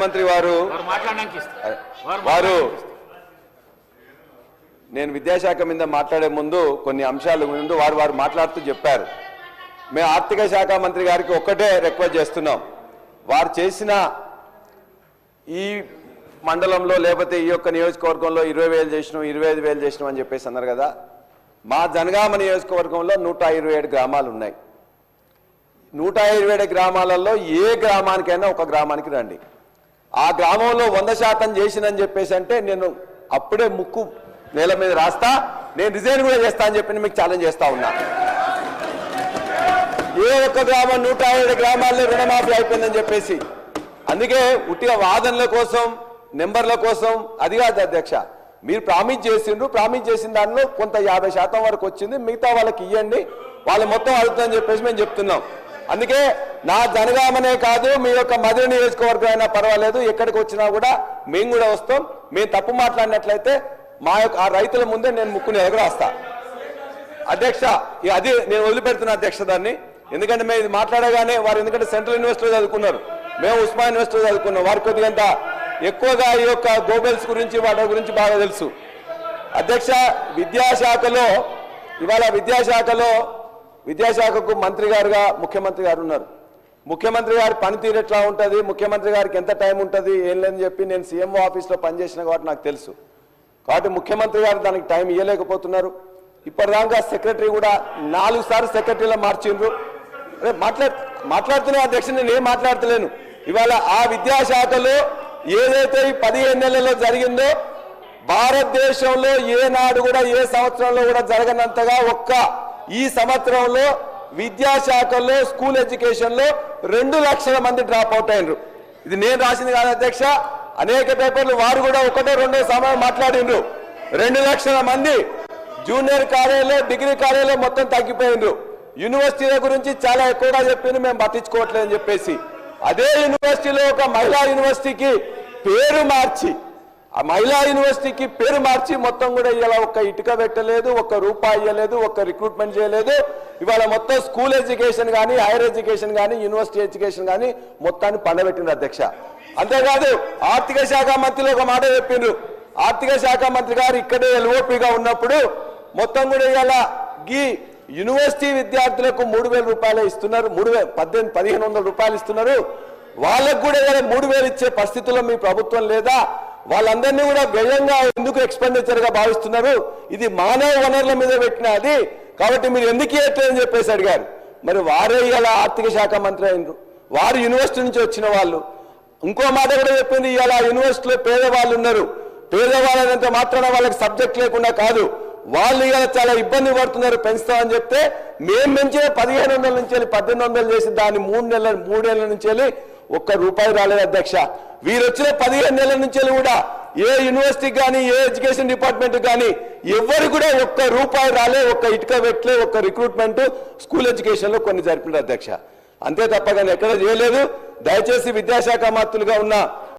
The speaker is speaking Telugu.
మంత్రి వారు నేను విద్యాశాఖ మీద మాట్లాడే ముందు కొన్ని అంశాల ముందు వారు మాట్లాడుతూ చెప్పారు. మేము ఆర్థిక శాఖ మంత్రి గారికి ఒక్కటే రిక్వెస్ట్ చేస్తున్నాం. వారు చేసిన ఈ మండలంలో లేకపోతే ఈ యొక్క నియోజకవర్గంలో 20,000 చేసినాం 25,000 చేసినాం అని చెప్పేసి అన్నారు కదా. మా జనగామ నియోజకవర్గంలో 127 గ్రామాలు ఉన్నాయి. 127 గ్రామాలలో ఏ గ్రామానికైనా ఒక గ్రామానికి రండి. ఆ గ్రామంలో 100% చేసినని చెప్పేసి అంటే నేను అప్పుడే ముక్కు నేల మీద రాస్తా, నేను రిజైన్ కూడా చేస్తా అని చెప్పి మీకు ఛాలెంజ్ చేస్తా ఉన్నా. ఏ ఒక్క గ్రామం 107 గ్రామాల్లో రుణమాఫీ అయిపోయిందని చెప్పేసి. అందుకే ఉట్టిగా వాదనల కోసం నెంబర్ల కోసం అది కాదు అధ్యక్ష. మీరు ప్రామిస్ చేసిన దానిలో కొంత 50% వరకు వచ్చింది, మిగతా వాళ్ళకి ఇవ్వండి, వాళ్ళు మొత్తం అడుగుతుందని చెప్పేసి మేము చెప్తున్నాం. అందుకే నా జనగామనే కాదు మీ యొక్క మధుర నియోజకవర్గం అయినా పర్వాలేదు, ఎక్కడికి వచ్చినా కూడా మేము కూడా వస్తాం. మేము తప్పు మాట్లాడినట్లయితే మా యొక్క ఆ రైతుల ముందే నేను ముక్కుని ఎగరాస్తా అధ్యక్ష. అది నేను వదిలిపెడుతున్నా అధ్యక్ష దాన్ని. ఎందుకంటే మేము ఇది మాట్లాడగానే వారు ఎందుకంటే సెంట్రల్ యూనివర్సిటీలో చదువుకున్నారు, మేము ఉస్మానియా యూనివర్సిటీలో చదువుకున్నాం. వారికి కొద్దిగంత ఎక్కువగా ఈ యొక్క గోబెల్స్ గురించి వాటి గురించి బాగా తెలుసు అధ్యక్ష. విద్యాశాఖలో ఇవాళ విద్యాశాఖకు మంత్రి గారుగా ముఖ్యమంత్రి గారు ఉన్నారు. ముఖ్యమంత్రి గారి పనితీరు ఎట్లా ఉంటుంది, ముఖ్యమంత్రి గారికి ఎంత టైం ఉంటుంది ఏం లేదని చెప్పి నేను సీఎంఓ ఆఫీస్లో పనిచేసిన కాబట్టి నాకు తెలుసు. కాబట్టి ముఖ్యమంత్రి గారు దానికి టైం ఇవ్వలేకపోతున్నారు. ఇప్పటిదాకా సెక్రటరీ కూడా 4 సార్లు సెక్రటరీలో మార్చిండ్రు. మాట్లాడుతున్నా అధ్యక్ష, నేను ఏం మాట్లాడతలేను. ఇవాళ ఆ విద్యాశాఖలో ఏదైతే ఈ 15 నెలల్లో జరిగిందో భారతదేశంలో ఏనాడు కూడా ఏ సంవత్సరంలో కూడా జరగనంతగా ఈ సంవత్సరంలో విద్యాశాఖలో స్కూల్ ఎడ్యుకేషన్ లో 2 లక్షల మంది డ్రాప్ అవుట్ అయినరు. ఇది నేను రాసింది కాదు అధ్యక్ష, అనేక పేపర్లు వారు కూడా ఒకటో రెండో సమయం మాట్లాడిండ్రు. 2 లక్షల మంది జూనియర్ కాలేజీలో డిగ్రీ కాలేజీలో మొత్తం తగ్గిపోయిండ్రు. యూనివర్సిటీల గురించి చాలా ఎక్కువగా చెప్పింది, మేము పట్టించుకోవట్లేదని చెప్పేసి అదే యూనివర్సిటీలో ఒక మహిళా యూనివర్సిటీకి పేరు మార్చి మొత్తం కూడా ఇలా ఒక్క ఇటుక పెట్టలేదు, ఒక్క రూపాయి ఇవ్వలేదు, ఒక్క రిక్రూట్మెంట్ చేయలేదు. ఇవాళ మొత్తం స్కూల్ ఎడ్యుకేషన్ కానీ హైయర్ ఎడ్యుకేషన్ కానీ యూనివర్సిటీ ఎడ్యుకేషన్ కానీ మొత్తాన్ని పండబెట్టింది అధ్యక్ష. అంతేకాదు ఆర్థిక శాఖ మంత్రులు ఒక మాట చెప్పిండ్రు. ఆర్థిక శాఖ మంత్రి గారు ఇక్కడే ఎల్ఓపిగా ఉన్నప్పుడు మొత్తం కూడా ఇలా ఈ యూనివర్సిటీ విద్యార్థులకు 3,000 రూపాయలు ఇస్తున్నారు, 1,500 రూపాయలు ఇస్తున్నారు. వాళ్ళకు కూడా 3,000 ఇచ్చే పరిస్థితుల్లో మీ ప్రభుత్వం లేదా? వాళ్ళందరినీ కూడా వ్యయంగా ఎందుకు ఎక్స్పెండిచర్ గా భావిస్తున్నారు? ఇది మానవ వనరుల మీద పెట్టినది కాబట్టి మీరు ఎందుకు ఇవ్వట్లేదని చెప్పేసి అడిగారు. మరి వారే ఇలా ఆర్థిక శాఖ మంత్రి అయినరు, వారు యూనివర్సిటీ నుంచి వచ్చిన వాళ్ళు. ఇంకో మాట కూడా చెప్పింది, ఇవాళ యూనివర్సిటీలో పేదవాళ్ళు ఉన్నారు, పేదవాళ్ళంత మాత్రాన వాళ్ళకి సబ్జెక్ట్ లేకుండా కాదు, వాళ్ళు ఇలా చాలా ఇబ్బంది పడుతున్నారు, పెంచుతామని చెప్తే మేము పెంచిన 1,500 నుంచి 1,800 చేసి దాన్ని 3 ఏళ్ల నుంచి ₹1 రాలేదు అధ్యక్ష. వీరు వచ్చిన 15 నెలల నుంచి కూడా ఏ యూనివర్సిటీకి కానీ ఏ ఎడ్యుకేషన్ డిపార్ట్మెంట్ కానీ ఎవరు కూడా ₹1 రాలే, ఒక్క ఇటుక పెట్టలే, ఒక్క రిక్రూట్మెంట్ స్కూల్ ఎడ్యుకేషన్ లో కొన్ని జరిపినారు అధ్యక్ష. అంతే తప్ప కానీ ఎక్కడ చేయలేదు. దయచేసి విద్యాశాఖ మంత్రులుగా ఉన్న